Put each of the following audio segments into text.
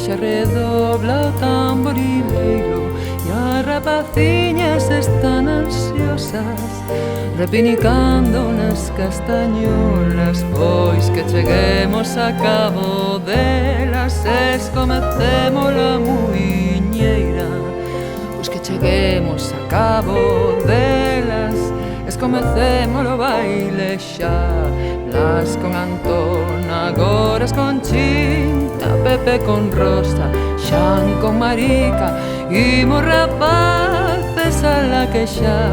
xa redobla o tamborileiro e as rapaciñas están ansiosas repinicando nas castañolas, pois que cheguemos a cabo delas, escomecemos a muiñeira. Pois que cheguemos a cabo delas, escomecemos o baile xa. Las con Antón, agora as con Chinta, Pepe con Rosa, Xan con Marica, imos rapaces a la que xa,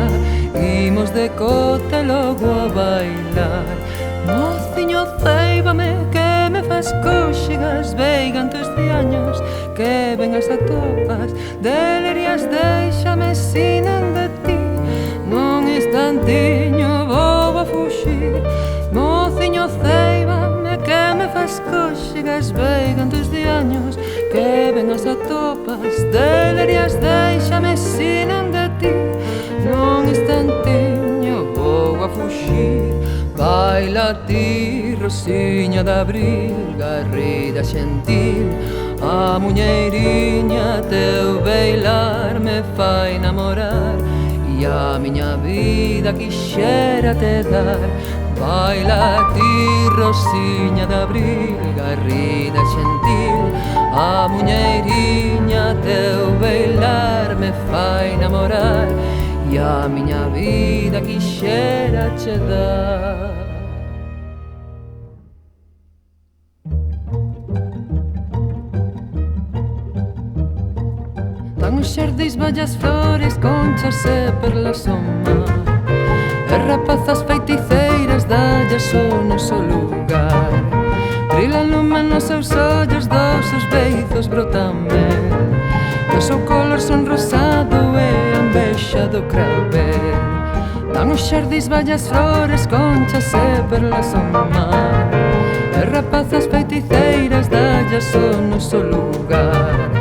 imos de cote logo a bailar. Mociño, ceibame que me fas cóxegas, veigan tus diaños que vengas a topas, delerías déixame sinen de ti, nun instantiño vou a fuxir. Mociño, ceibame que me fas cóxegas, veigan tus diaños que vengas a topas, delerías déixame sinen de ti, nun instantiño vou a fuxir. Baila ti, Rosiña de Abril, garrida xentil, a muñeiriña teu bailar me fai namorar e a miña vida quixera te dar. Baila ti, Rosiña de Abril, garrida xentil, a muñeiriña teu bailar me fai namorar e a miña vida quixera che dar. Dan os xardís vallas flores, conchas e perlas ao mar, e rapazas feiticeiras dallas o noso lugar. Brilan lume nos seus ollos, dos seus beizos brotan mel, e o seu color son rosado e a envexa do cravel. Dan os xardís vallas flores, conchas e perlas ao mar, e rapazas feiticeiras dallas o noso lugar.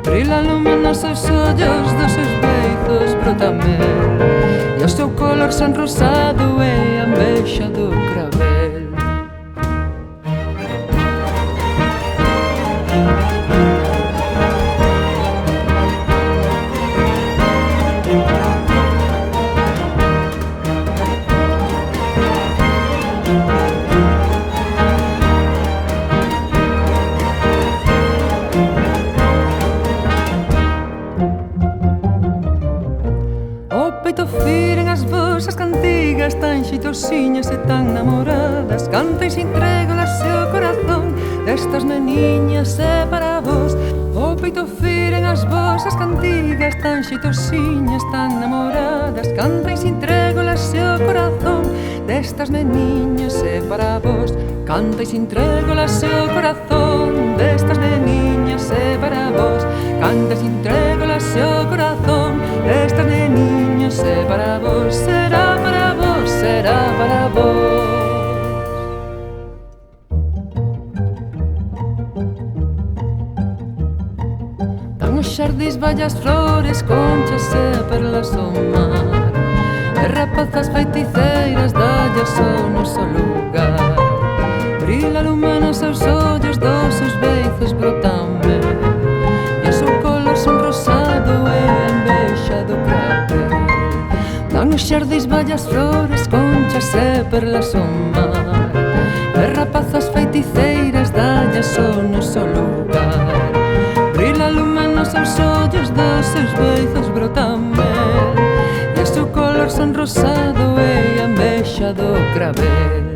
Brilan lume nos seus ollos, dos seus beizos brotan mel, e o seu color son rosado e a envexa do cravel. Firen as vosas cantigas tan xeitosiñas e tan namoradas, canta e se entrega o seu corazón destas meniñas e para vos. O peito firen as vosas cantigas tan xeitosiñas tan namoradas, canta e se entrega o seu corazón destas meniñas e para vos. Canta e se entrega o seu corazón destas meniñas e para vos. Canta e se entrega o seu corazón destas meniñas e para vos. Será para vos, será para vos. Dan os xardís vallas flores, conchas e perlas ao mar, e rapazas feiticeiras dallas o noso lugar. Brila lume nos seus ollos, dos seus beizos brotan mel, e o seu color son rosado e a envexa do cravel. Dan os xardís vallas flores, conchas e perlas ao mar, e rapazas feiticeiras dallas o noso lugar. Brila lume nos seus ollos, dos seus beizos brotan mel, e o seu color son rosado e a envexa do cravel.